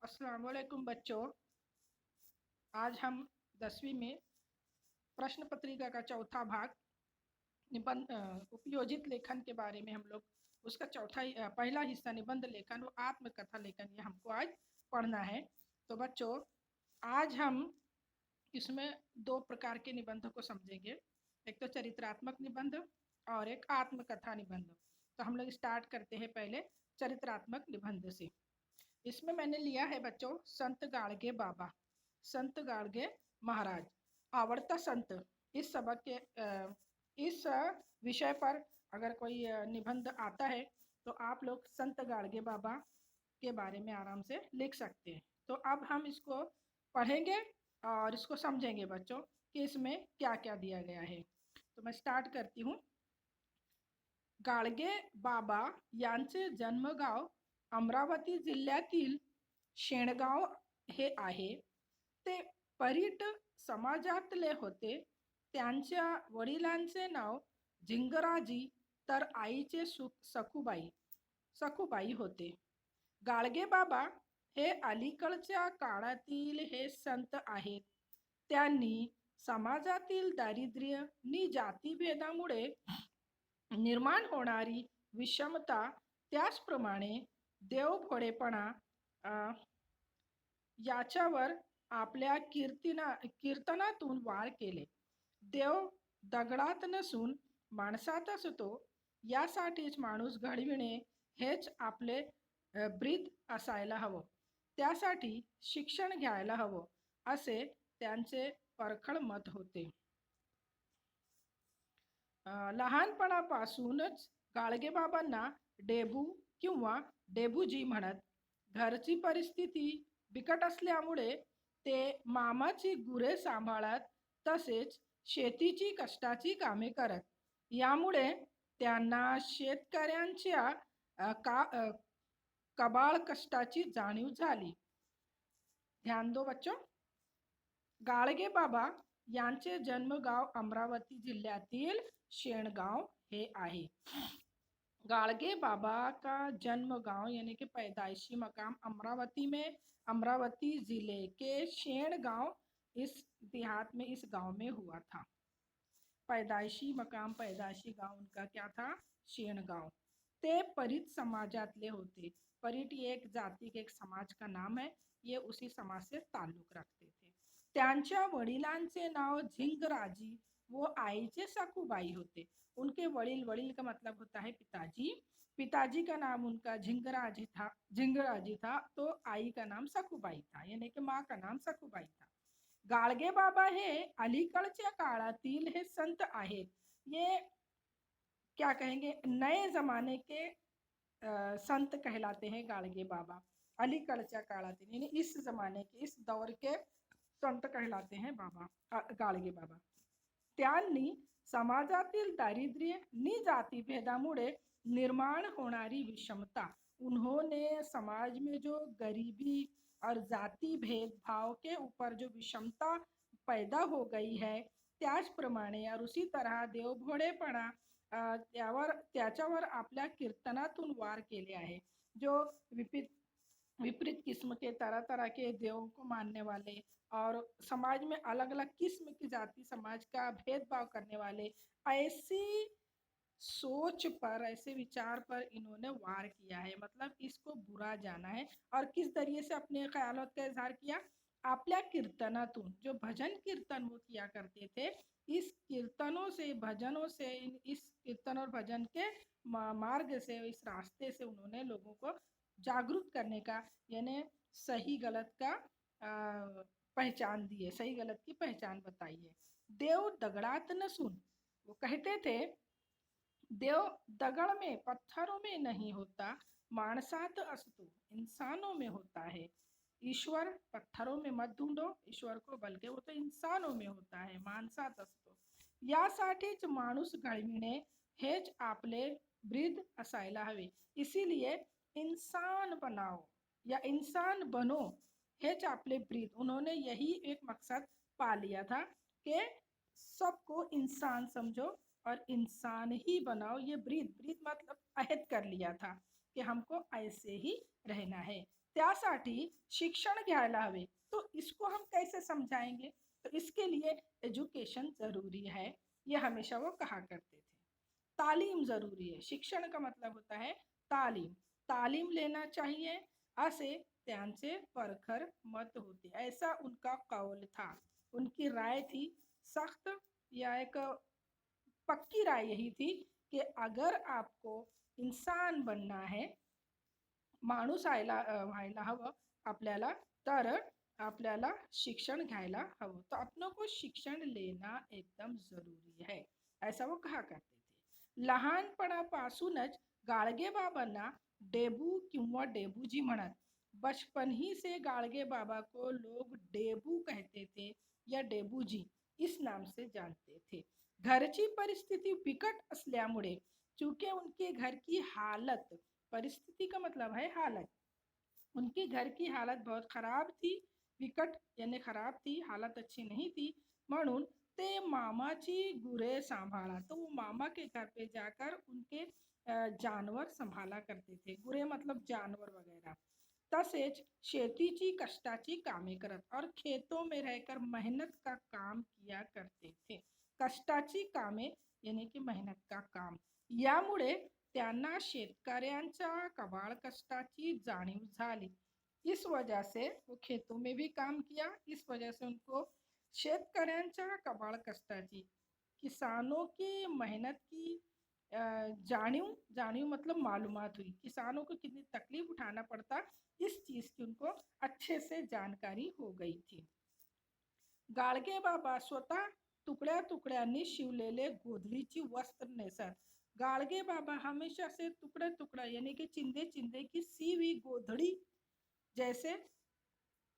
अस्सलाम वालेकुम बच्चों। आज हम 10वीं में प्रश्न पत्रिका का चौथा भाग निबंध उपयोजित लेखन के बारे में हम लोग उसका पहला हिस्सा निबंध लेखन और आत्मकथा लेखन ये हमको आज पढ़ना है। तो बच्चों आज हम इसमें दो प्रकार के निबंध को समझेंगे, एक तो चरित्रात्मक निबंध और एक आत्मकथा निबंध। तो हम लोग स्टार्ट करते हैं पहले चरित्रात्मक निबंध से। इसमें मैंने लिया है बच्चों संत गाड़गे बाबा, संत गाड़गे महाराज आवड़ता संत। इस सबक के इस विषय पर अगर कोई निबंध आता है तो आप लोग संत गाड़गे बाबा के बारे में आराम से लिख सकते हैं। तो अब हम इसको पढ़ेंगे और इसको समझेंगे बच्चों कि इसमें क्या क्या दिया गया है। तो मैं स्टार्ट करती हूँ। गाडगे बाबा यांचे जन्मगाव अमरावती जिल्ह्यातील शेणगाव हे आहे। ते परीट समाजातले होते। त्यांच्या वडिलांचे नाव झिंगराजी तर आईचे सखुबाई होते। गाडगे बाबा हे अलीकडच्या काळातील हे संत आहेत। त्यांनी समाजातील दारिद्र्य नि जातीभेदामुळे निर्माण होणारी विषमता, त्याचप्रमाणे देवभोळेपणा याच्यावर आपल्या कीर्तनातून वार केले। देव दगडात नसून माणसात असतो, यासाठीच माणूस घडविणे हेच आपले ब्रीद असायला हवं। त्यासाठी शिक्षण घ्यायला हवं असे त्यांचे परखड मत होते। लहानपणापासूनच गाडगेबाबांना डेबू किंवा डेबूजी म्हणत। घरची परिस्थिती बिकट असल्यामुळे ते मामाची गुरे सांभाळत, तसेच शेतीची कष्टाची कामे करत। यामुळे त्यांना शेतकऱ्यांच्या कबाळ कष्टाची जाणीव झाली। ध्यान दो बच्चों। गाडगे बाबा यांचे जन्मगाव अमरावती जिल्ह्यातील शेणगाव हे आहे। गाडगे बाबा का जन्म गांव यानी कि पैदाइशी मकाम अमरावती जिले के शेणगांव इस देहात में इस गांव में हुआ था। पैदाइशी गांव उनका क्या था? शेणगांव। ते परीट समाजातले होते। परीट ये एक जाति के एक समाज का नाम है, ये उसी समाज से ताल्लुक रखते थे। त्यांच्या वडिलांचे नाव झिंगराजी वो आईचे सखुबाई होते। उनके वड़िल का मतलब होता है पिताजी। पिताजी का नाम उनका झिंगराजी था तो आई का नाम सखुबाई था, यानी कि माँ का नाम सखुबाई था। गाडगे बाबा हे अलीकडच्या काळातील हे संत आहेत। ये क्या कहेंगे, नए जमाने के संत कहलाते हैं गाडगे बाबा। अलीकडच्या काळातील यानी इस जमाने के, इस दौर के संत कहलाते हैं गाडगे बाबा। त्यांनी समाजातील दारिद्र्य नि जातिभेदामुळे निर्माण होणारी विषमता, उन्होंने समाज में जो गरीबी और जाति भेदभाव के ऊपर जो विषमता पैदा हो गई है, त्याचप्रमाणे और उसी तरह देवभोळेपणा त्याच्यावर आपल्या कीर्तनातून वार केले आहे। जो विपरीत किस्म के तरह तरह के देवों को मानने वाले और समाज में अलग अलग किस्म की जाति समाज का भेदभाव करने वाले, ऐसी सोच पर, ऐसे विचार पर इन्होंने वार किया है। मतलब इसको बुरा जाना है। और किस जरिए से अपने ख्यालों का इजहार किया? आपल्या कीर्तनातून, जो भजन कीर्तन वो किया करते थे, इस कीर्तनों से, भजनों से, इस कीर्तन और भजन के मार्ग से, इस रास्ते से उन्होंने लोगों को जागरूक करने का, यानी सही गलत का पहचान दी है, सही गलत की पहचान बताई है। देव दगड़ात नसून, वो कहते थे देव दगड़ में, पत्थरों में नहीं होता, माणसात असतो, इंसानों में होता है। ईश्वर पत्थरों में मत ढूंढो ईश्वर को, बल्कि वो तो इंसानों में होता है, माणसात असतो। यासाठीच माणूस घडविणे हेच आपले ब्रीद असायला हवे। इसीलिए इंसान बनाओ या इंसान बनो हेच आपले ब्रीद। उन्होंने यही एक मकसद पा लिया था कि सबको इंसान समझो और इंसान ही बनाओ। ये ब्रीद मतलब अहद कर लिया था कि हमको ऐसे ही रहना है। त्यासाठी शिक्षण घ्यायला हवे। तो इसको हम कैसे समझाएंगे? तो इसके लिए एजुकेशन जरूरी है, ये हमेशा वो कहा करते थे। तालीम जरूरी है, शिक्षण का मतलब होता है तालीम। तालीम लेना चाहिए, असे त्यांचे परखर मत होते, ऐसा उनका कौल था, उनकी राय थी। सख्त या एक पक्की राय यही थी कि अगर आपको इंसान बनना है, माणूस व्हायला हवं आपल्याला, तर आपल्याला शिक्षण घ्यायला हवं। तो अपनों को शिक्षण लेना एकदम जरूरी है, ऐसा वो कहा करते थे। लहानपणापासूनच गाडगे बाबांना डेबू किंवा डेबूजी म्हणत। बचपन ही से गाडगे बाबा को लोग डेबू कहते थे या डेबूजी इस नाम से जानते थे। घरची परिस्थिती बिकट असल्यामुळे, चूंकि उनके घर की हालत, परिस्थिति का मतलब है हालत, उनके घर की हालत बहुत खराब थी। बिकट यानी खराब थी, हालत अच्छी नहीं थी, म्हणून ते मामाची गुरे सांभाळा। तो वो मामा के घर पे जाकर उनके जानवर संभाला करते थे। गुरे मतलब जानवर वगैरह। तसेच शेतीची कष्टाची कामे करत और खेतों में रहकर मेहनत का काम किया करते थे। कष्टाची कामे यानी की मेहनत का काम, यामुळे त्यांना शेतकऱ्यांच्या कबाळ कष्टाची जाणीव झाली। इस वजह से वो खेतों में भी काम किया, इस वजह से उनको शेतकऱ्यांच्या कबाळ कष्टाची, किसानों की मेहनत की जाणीव, जाणीव मतलब मालूमात हुई, किसानों को कितनी तकलीफ उठाना पड़ता, इस चीज की उनको अच्छे से जानकारी हो गई थी। गाडगे बाबा स्वतः तुकड्या तुकड्यांनी शिवलेले गोधडीची वस्त्र नेसत। गाडगे बाबा हमेशा से टुकड़ा टुकड़ा यानी कि चिंदे चिंदे की सी हुई गोधड़ी, जैसे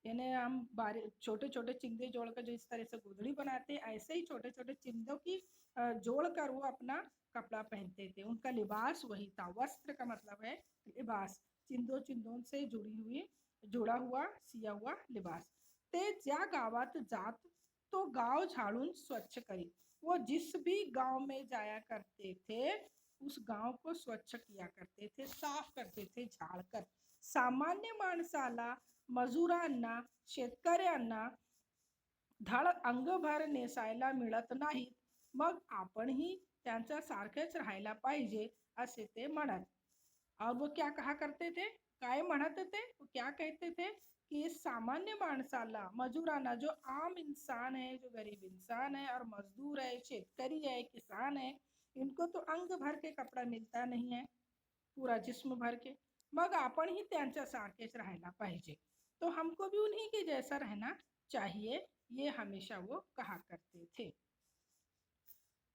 यानी हम बारी छोटे छोटे चिंदे जोड़कर जो इस तरह से गोधड़ी बनाते हैं, ऐसे ही छोटे छोटे चिंदों की जोड़कर वो अपना कपड़ा पहनते थे। उनका लिबास वही था। वस्त्र का मतलब है लिबास, चिंदों चिंदों से जुड़ा हुआ सिया हुआ लिबास। ते ज्या गावात जात तो गांव झाड़ून स्वच्छ करी। वो जिस भी गांव में जाया करते थे, उस गांव को स्वच्छ किया करते थे, साफ करते थे झाड़कर। सामान्य माणसाला, मजुरांना, शेतकऱ्यांना धड अंगभर नेसायला मिळत नाहीत, मग आपणही त्यांच्या सारखेच राहायला पाहिजे, असे ते म्हणत। और वो क्या कहा करते थे, काय म्हणत थे, वो क्या कहते थे कि सामान्य माणसाला, मजूराना, जो आम इंसान है, जो गरीब इंसान है और मजदूर है, शेतकरी है, किसान है, इनको तो अंग भर के कपड़ा मिलता नहीं है, पूरा जिस्म भर के, मग आपण ही त्यांच्या सारखेच राहायला पाहिजे। तो हमको भी उन्हीं के जैसा रहना चाहिए, ये हमेशा वो कहा करते थे।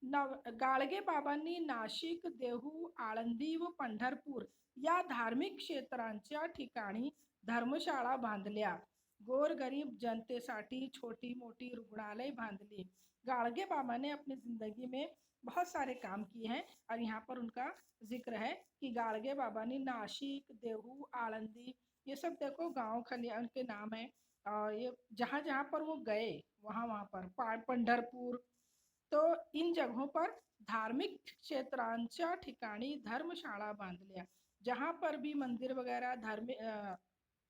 गाडगे बाबांनी नाशिक, देहू, आळंदी व पंढरपूर या धार्मिक क्षेत्रांच्या ठिकाणी धर्मशाळा बांधल्या। गोरगरीब जनतेसाठी छोटी मोटी रुग्णालय बांधली। गाडगे बाबा ने अपनी जिंदगी में बहुत सारे काम किए हैं, और यहाँ पर उनका जिक्र है कि गाडगे बाबा ने नासिक, देहू, आळंदी, ये सब देखो गांव खलियान के नाम है। और ये जहाँ जहाँ पर वो गए, वहाँ वहाँ पर पंढरपुर, तो इन जगहों पर धार्मिक क्षेत्रांच्या ठिकाणी धर्मशाळा बांधल्या। जहाँ पर भी मंदिर वगैरह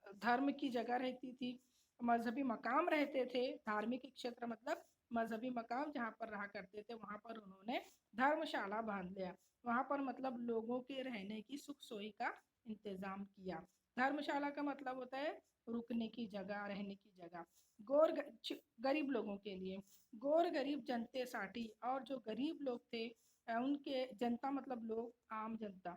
धर्म की जगह रहती थी, मजहबी मकाम रहते थे, धार्मिक क्षेत्र मतलब मजहबी मकाम जहाँ पर रहा करते थे, वहाँ पर उन्होंने धर्मशाला बांध लिया। वहाँ पर मतलब लोगों के रहने की सुख सोई का इंतजाम किया। धर्मशाला का मतलब होता है रुकने की जगह, रहने की जगह। गरीब लोगों के लिए, गोर गरीब जनतेसाठी, और जो गरीब लोग थे उनके, जनता मतलब लोग, आम जनता,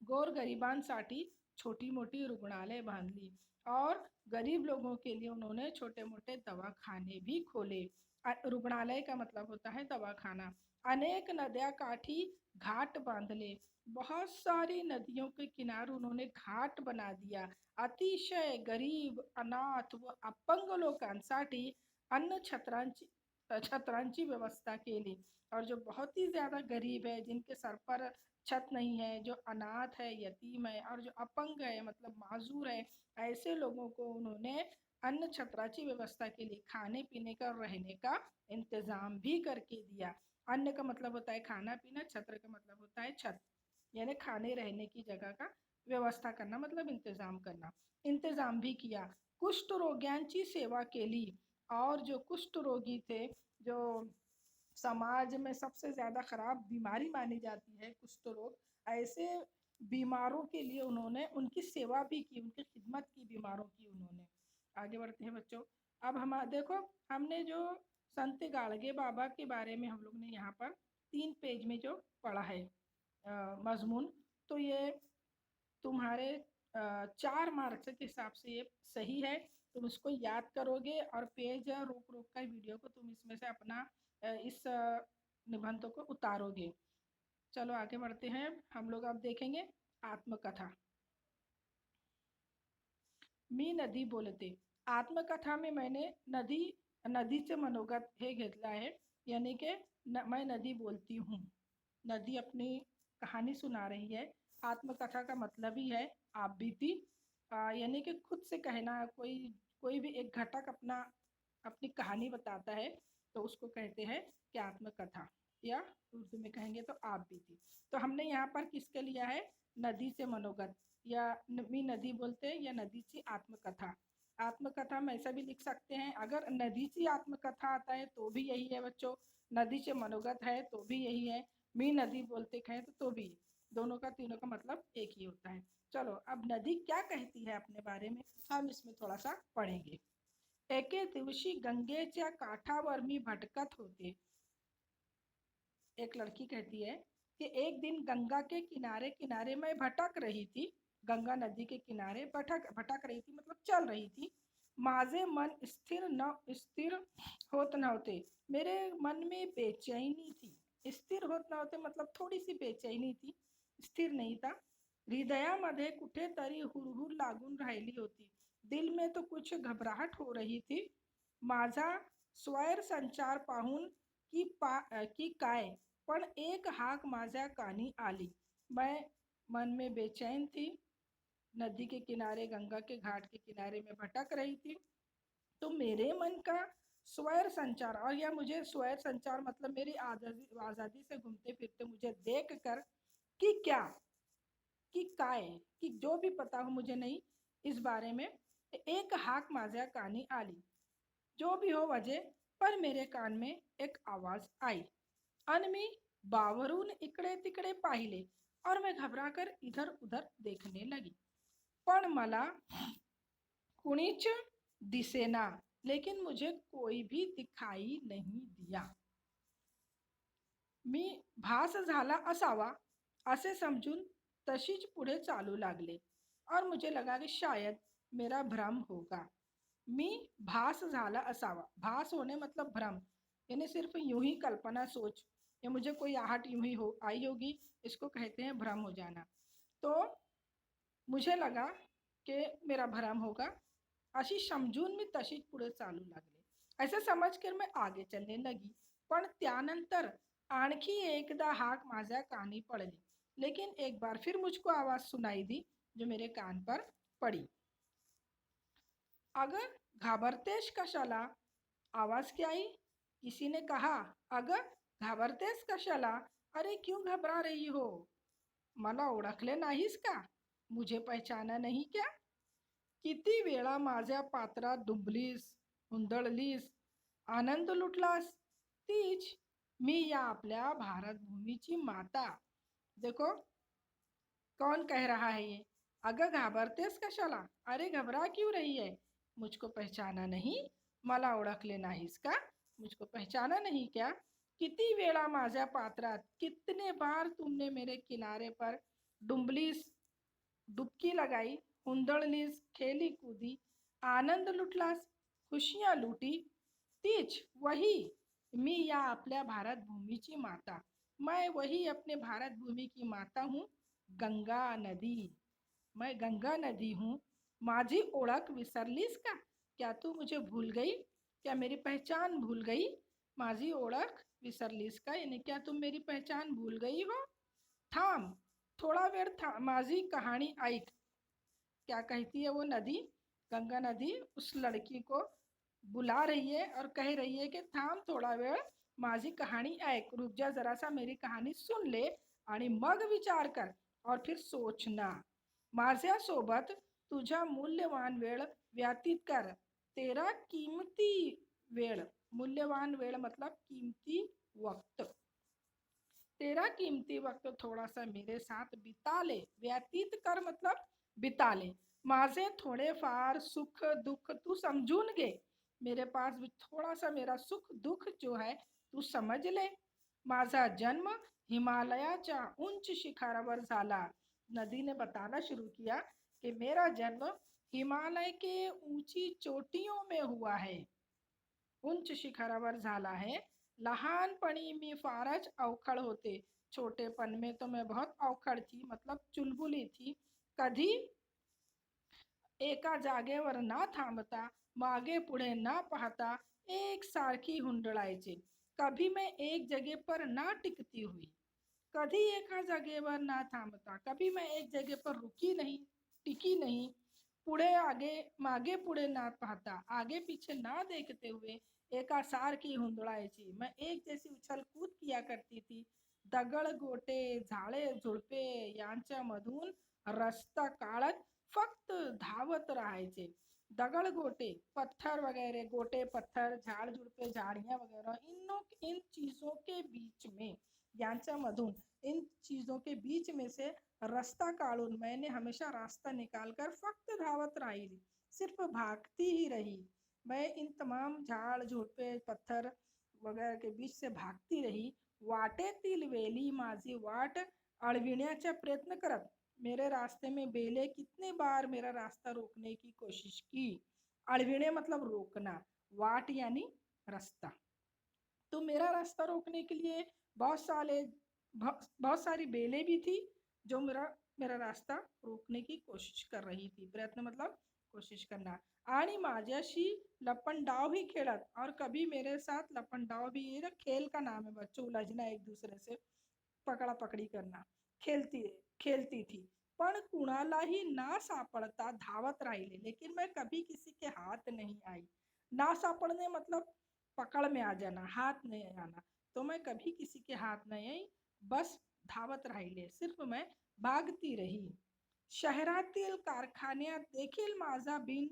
गोरगरिबांसाठी छोटी मोटी रुग्णालय बांधली, और गरीब लोगों के लिए उन्होंने छोटे मोठे दवाखाने भी खोले। रुग्णालय का मतलब होता है दवाखाना। अनेक नद्या काठी घाट बांधले, बहुत सारी नदियों के किनारे उन्होंने घाट बना दिया। अतिशय गरीब, अनाथ व अपंग लोकांसाठी अन्न छत्रांची व्यवस्था केली। और जो बहुत ही ज्यादा गरीब है, जिनके सर पर छत नहीं है, जो अनाथ है, यतीम है, और जो अपंग है मतलब माजूर है, ऐसे लोगों को उन्होंने अन्न छत्राची व्यवस्था के लिए खाने पीने का, रहने का इंतजाम भी करके दिया। अन्न का मतलब होता है खाना पीना, छत्र का मतलब होता है छत, यानी खाने रहने की जगह का व्यवस्था करना मतलब इंतजाम करना, इंतजाम भी किया। कुष्ठ रोग्यांची सेवा केली, और जो कुष्ठ रोगी थे, जो समाज में सबसे ज़्यादा खराब बीमारी मानी जाती है कुष्ठ रोग, ऐसे बीमारों के लिए उन्होंने उनकी सेवा भी की, उनकी खिदमत की बीमारों की उन्होंने। आगे बढ़ते हैं बच्चों। अब हम देखो, हमने जो संत गाड़गे बाबा के बारे में हम लोग ने यहाँ पर 3 पेज में जो पढ़ा है मजमून, तो ये तुम्हारे 4 मार्क्स के हिसाब से ये सही है। तुम इसको याद करोगे और पेज रोक रोक कर वीडियो को तुम इसमें से अपना इस निबंधों को उतारोगे। चलो आगे बढ़ते हैं। हम लोग अब देखेंगे आत्मकथा। मी नदी बोलते। आत्मकथा में मैंने नदीचे मनोगत हे घेतला आहे, यानी कि मैं नदी बोलती हूँ। नदी अपनी कहानी सुना रही है। आत्मकथा का मतलब ही है आप बीती, यानी कि खुद से कहना। कोई भी एक घटक अपनी कहानी बताता है तो उसको कहते हैं कि आत्मकथा, या उर्दू में कहेंगे तो आप बीती। तो हमने यहाँ पर किसके लिया है? नदी से मनोगत, या मी नदी बोलते या नदीची आत्मकथा। आत्मकथा हम ऐसा भी लिख सकते हैं, अगर नदीची आत्मकथा आता है तो भी यही है बच्चों, नदी से मनोगत है तो भी यही है, मी नदी बोलते कहें तो भी, दोनों का तीनों का मतलब एक ही होता है। चलो अब नदी क्या कहती है अपने बारे में हम इसमें थोड़ा सा पढ़ेंगे। एके दिवशी गंगेच्या काठावर मी भटकत होते। एक लड़की कहती है कि एक दिन गंगा के किनारे किनारे मैं भटक रही थी। गंगा नदी के किनारे भटक भटक रही थी मतलब चल रही थी। माझे मन स्थिर होत नव्हते। मेरे मन में बेचैनी थी। स्थिर होत नव्हते मतलब थोड़ी सी बेचैनी थी, स्थिर नहीं था। हृदयामध्ये कुठेतरी हुरहुर लागून राहिली होती। दिल में तो कुछ घबराहट हो रही थी। माझा स्वैर संचार पाहून की काय, पण एक हाक माझ्या कानी आली। मैं मन में बेचैन थी, नदी के किनारे गंगा के घाट के किनारे में भटक रही थी, तो मेरे मन का स्वैर संचार, और यह मुझे स्वैर संचार मतलब मेरी आज़ादी से घूमते फिरते मुझे देख कर कि क्या कि काय कि जो भी पता हो मुझे नहीं इस बारे में, एक हाक माझ्या कानी आली, जो भी हो वजह, पर मेरे कान में एक आवाज आई। अन मी बावरून इकडे तिकडे पाहिले और मैं घबराकर इधर उधर देखने लगी, पण मला कुणीच दिसेना, लेकिन मुझे कोई भी दिखाई नहीं दिया। मी भास झाला असावा असे समजून तशीच पुढे चालू लागले, और मुझे लगा कि शायद मेरा भ्रम होगा। मी भास झाला असावा, भास होने मतलब भ्रम, यानी सिर्फ यूं ही कल्पना सोच, या मुझे कोई आहट यूं ही हो आई होगी, इसको कहते हैं भ्रम हो जाना। तो मुझे लगा कि मेरा भ्रम होगा, अशी समजून मी तशीच पुढे चालू लागले। ऐसे समजकर मैं आगे चलने लगी, पण त्यानंतर आणखी एकदा हाक माझ्या कानी पडली, लेकिन एक बार फिर मुझको आवाज सुनाई दी जो मेरे कान पर पड़ी। अगर घाबरतेस कशाला? आवाज क्या आई? किसी ने कहा, अगर घाबरतेस कशाला? अरे क्यों घबरा रही हो? मला ओळखले नाहीस का? मुझे पहचाना नहीं क्या? किती वेळा माझ्या पात्रात डुंबलीस, हुंदडलीस, आनंद लुटलास, तीच मी या आपल्या भारत भूमीची माता। देखो कौन कह रहा है ये? अगं घाबरतेस कशाला? अरे घबरा क्यों रही है? मुझको पहचाना नहीं? मला ओळखले नाहीस का? मुझको पहचाना नहीं क्या? किती वेळा माझ्या पात्रात, कितने बार तुमने मेरे किनारे पर डुंबलीस, डुबकी लगाई, हुंदड़लीस, खेली कूदी, आनंद लुटलास, खुशियां लूटी, तीच वही मी या आपल्या भारत भूमीची माता। मैं वही अपने भारत भूमि की माता हूँ, गंगा नदी। मैं गंगा नदी हूँ। माझी ओळख विसरलीस का? क्या तू मुझे भूल गई? क्या मेरी पहचान भूल गई? माझी ओळख विसरलीस का, यानी क्या तुम मेरी पहचान भूल गई हो? थांब, थोड़ा वेळ माझी कहानी ऐक। क्या कहती है वो नदी? गंगा नदी उस लड़की को बुला रही है और कह रही है कि थांब थोड़ा वेळ, माझी कहानी ऐक, रुक जा जरा सा, मेरी कहानी सुन ले, आणि मग विचार कर और फिर सोचना। माझ्यासोबत तुझा मूल्यवान वेळ व्यतीत कर. तेरा कीमती वेळ, मूल्यवान वेळ मतलब कीमती वक्त, तेरा कीमती वक्त थोड़ा सा मेरे साथ बिता ले. व्यतीत कर मतलब बिता ले. माझे थोडेफार सुख दुःख तू समजून घे. मेरे पास भी थोड़ा सा मेरा सुख दुःख जो है तू समझ ले. माझा जन्म हिमालयाच्या उंच शिखरावर झाला. नदी ने बताना शुरू किया कि मेरा जन्म हिमालय के ऊंची चोटियों में हुआ है, उंच शिखरावर झाला है. लहानपणी मी फारच अवखळ होते. छोटेपन में तो मैं बहुत अवखळ थी, मतलब चुलबुली थी. कधी एका जागेवर न थांबता, मागे पुढे न पाहता एक सारखी हुंडळायचे. कभी मैं एक जगह पर ना टिकती हुई, कभी एका जागेवर ना थांबता, कभी मैं एक जगह पर रुकी नहीं, टिकी नहीं. पुढे आगे मागे पुढे ना पाहता, आगे पीछे ना देखते हुए एका सारखी हुंदड़ायची. मैं एक जैसी उछल कूद किया करती थी. दगड गोटे झाडे झुडपे यांच्या मधून रस्ता काढत फक्त धावत राहायचे. दगड गोटे पत्थर वगैरह, गोटे पत्थर, झाड़ झुडपे झाड़ियां वगैरह, इन चीजों के बीच में, यांच्या मधून, इन चीजों के बीच में से रास्ता काढून मैंने हमेशा रास्ता निकाल कर फक्त धावत राहिली, सिर्फ भागती ही रही. मैं इन तमाम झाड़ झुडपे पत्थर वगैरह के बीच से भागती रही. वाटेतील वेली माझी वाट अडविण्याचा प्रयत्न करत, मेरे रास्ते में बेले कितने बार मेरा रास्ता रोकने की कोशिश की. अडविणे मतलब रोकना, वाट यानी रास्ता. तो मेरा रास्ता रोकने के लिए बहुत सारी बेलें भी थी जो मेरा मेरा रास्ता रोकने की कोशिश कर रही थी. प्रयत्न मतलब कोशिश करना. आणि माझ्याशी लपंडाव ही खेळत, और कभी मेरे साथ लपंडाव भी, ये ना खेल का नाम है बच्चों, उलझना एक दूसरे से, पकड़ा पकड़ी करना, खेलती खेलती थी. पण कुणालाही ना सापडता धावत राहिले, लेकिन मैं कभी किसी के हाथ नहीं आई. ना सापड़ने मतलब पकड़ में आ जाना, हाथ नहीं आना. तो मैं कभी किसी के हाथ नहीं आई, बस धावत राहिले, सिर्फ मैं भागती रही. शहरातील कारखान्यात देखील माझा बिन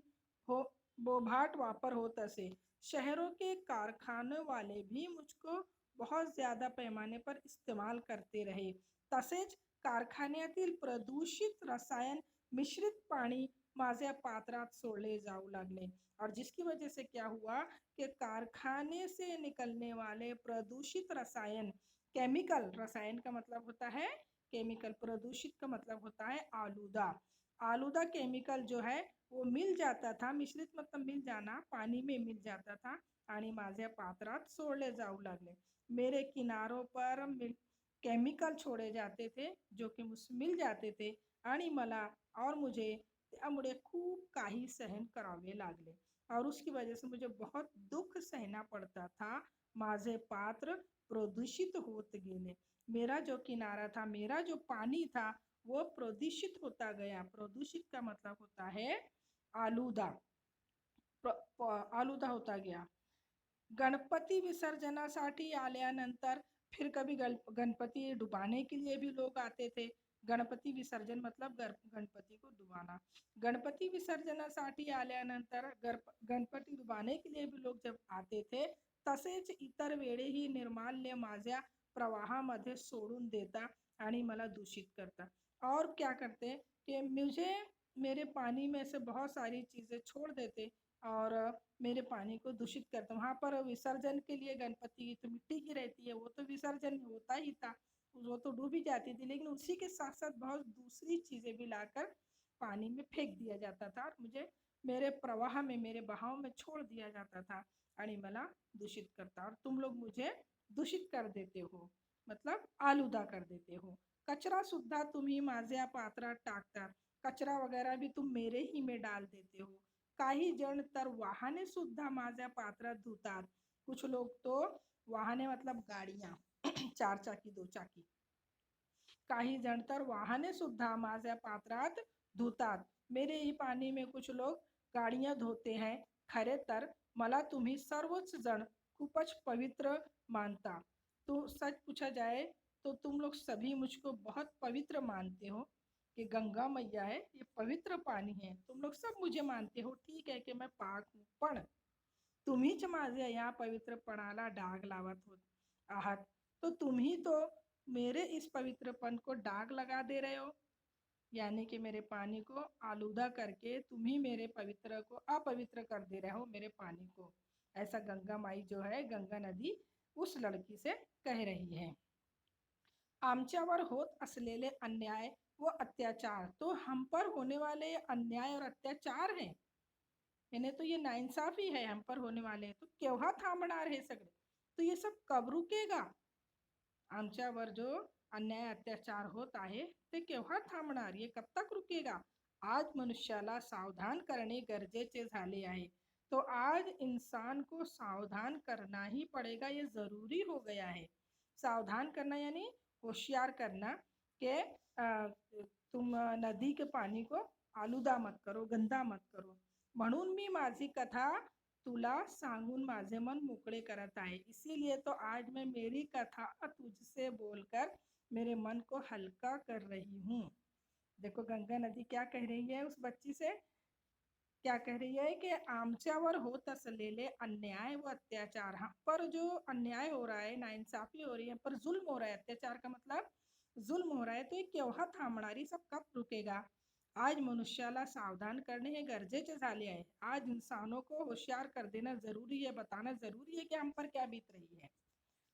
हो बोभाट वापर होत असे. शहरों के कारखाने वाले भी मुझको बहुत ज्यादा पैमाने पर इस्तेमाल करते रहे. तसेच कारखान्यातील प्रदूषित रसायन मिश्रित पाणी माझ्या पात्रात सोडले जाऊ लागले. और जिसकी वजह से क्या हुआ कि कारखाने से निकलने वाले प्रदूषित रसायन, केमिकल, रसायन का मतलब होता है केमिकल, प्रदूषित का मतलब होता है आलूदा. आलूदा केमिकल जो है वो मिल जाता था, मिश्रित मतलब मिल जाना, पानी में मिल जाता था आणि माझ्या पात्रात सोडले जाऊ लागले. मेरे किनारों पर केमिकल छोड़े जाते थे जो कि मिल जाते थे आणि मला और मुझे त्यामुळे खूप काही सहन करावे लागले. और उसकी वजह से मुझे बहुत दुख सहना पड़ता था. माझे पात्र प्रदूषित होत गेले. मेरा जो किनारा था, मेरा जो पानी था, वो प्रदूषित होता गया. प्रदूषित का मतलब होता है आलूदा, आलूदा होता गया. गणपति विसर्जनासाठी आल्यानंतर फिर कभी गणपति डुबाने के लिए भी लोग आते थे. गणपति विसर्जन मतलब गणपति को डुबाना. गणपति विसर्जनासाठी आल्यानंतर गणपति डुबाने के लिए भी लोग जब आते थे, तसेच इतर वेळेही निर्माल्य माझ्या प्रवाहामध्ये सोडून देता आणि मला दूषित करता. और क्या करते कि मुझे मेरे पानी में से बहुत सारी चीज़ें छोड़ देते और मेरे पानी को दूषित करते. वहाँ पर विसर्जन के लिए गणपति तो मिट्टी की रहती है, वो तो विसर्जन होता ही था, वो तो डूब ही जाती थी, लेकिन उसी के साथ साथ बहुत दूसरी चीज़ें भी लाकर पानी में फेंक दिया जाता था और मुझे मेरे प्रवाह में, मेरे बहाव में छोड़ दिया जाता था आणि मला दूषित करता. और तुम लोग मुझे दूषित कर देते हो, मतलब आलूदा कर देते हो. कचरा सुद्धा तुम्ही माझ्या पात्रात टाकता, कचरा वगैरह भी तुम मेरे ही में डाल देते हो. काही जण तर वाहने सुद्धा माझ्या पात्रात धुतात. कुछ लोग तो वाहने मतलब गाड़ियां, चार चाकी दो चाकी, काही जण तर वाहने सुद्धा माझ्या पात्रात धुतात. मेरे ही पानी में कुछ लोग गाड़ियां धोते हैं. खरे तर मला तुम्ही सर्वच जण खूपच पवित्र मानता. तो सच पूछा जाए तो तुम लोग सभी मुझको बहुत पवित्र मानते हो. कि गंगा मैया है, ये पवित्र पाणी है। तुम लोग सब मुझे मानते हो, ठीक आहे की मैं पाक हूँ, पण तुम्हीच माझ्या या पवित्रपणाला डाग लावत आहात। तो तुम्ही तो मेरे इस पवित्रपन को डाग लगा दे रहे हो, यानी कि मेरे पानी को आलूदा करके तुम्ही मेरे पवित्र को अपवित्र कर दे रहे हो, मेरे पानी को। ऐसा गंगा माई जो है, गंगा नदी उस लड़की से कह रही है। आमच्यावर होत असलेले अन्याय व अत्याचार, तो हम पर होने वाले अन्याय और अत्याचार है, यानी तो ये नाइंसाफी है हम पर होने वाले, तो केव्हा थांबणार हे सगळे? तो ये सब कब रुकेगा? आमच्यावर जो अन्याय अत्याचार होत आहे ते केव्हा थांबणार? ये कब तक रुकेगा? आज मनुष्याला सावधान करणे गरजेचे झाले आहे। तो आज इंसान को सावधान करना ही पड़ेगा, ये जरूरी हो गया है। सावधान करना यानी होशियार करना कि तुम नदी के पानी को आलूदा मत करो, गंदा मत करो। म्हणून मी माझी कथा तुला सांगून माझे मन मोकळे करत आहे। इसीलिए तो आज मैं मेरी कथा तुझसे बोलकर मेरे मन को हल्का कर रही हूँ। देखो गंगा नदी क्या कह रही है उस बच्ची से, क्या कह रही है कि आमच्यावर होत असलेले अन्याय व अत्याचार, हम पर जो अन्याय हो रहा है, नाइंसाफी हो रही है, पर जुल्म हो रहा है, अत्याचार का मतलब जुल्म हो रहा है, तो ये केव्हा थांबणार? ये सब कब रुकेगा? आज मनुष्याला सावधान करणे हे गरजेचे झाले आहे। आज इंसानों को होशियार कर देना जरूरी है, बताना जरूरी है कि हम पर क्या बीत रही है।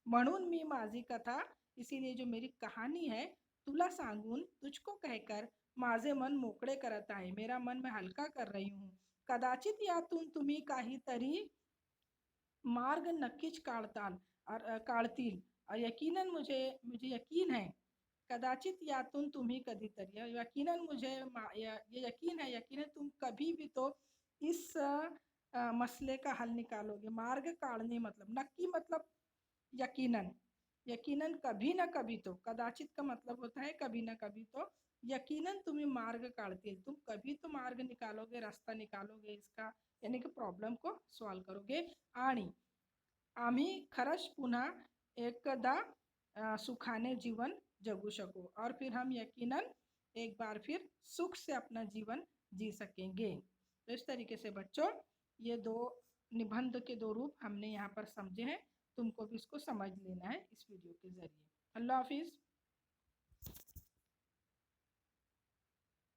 म्हणून मी माझी कथा, इसीलिए जो मेरी कहानी है, तुला सांगून, तुझको कहकर माझे मन मोकळे करत आहे, मेरा मन मैं हलका कर रही हूँ। कदाचित यातून तुम्ही काहीतरी मार्ग नक्कीच काढतील। यकीनन मुझे मुझे यकीन है, कदाचित यातून तुम्ही कधीतरी, यकीनन मुझे ये यकीन है, यकीनन तुम कभी भी तो इस मसले का हल निकालोगे। मार्ग काढणे मतलब नक्की, मतलब यकीनन, यकीनन कभी ना कभी तो, कदाचित का मतलब होता है कभी ना कभी तो, यकीनन तुम्ही मार्ग काढतील, तुम कभी तो मार्ग निकालोगे, रास्ता निकालोगे इसका, यानी कि प्रॉब्लम को सॉल्व करोगे आणि आम्ही खरंच पुन्हा एकदा सुखाने जीवन जगू सको, और फिर हम यकीनन एक बार फिर सुख से अपना जीवन जी सकेंगे। तो इस तरीके से बच्चों, ये दो निबंध के दो रूप हमने यहाँ पर समझे हैं, तुमको भी इसको समझ लेना है इस वीडियो के जरिए। अल्लाह हाफिज़।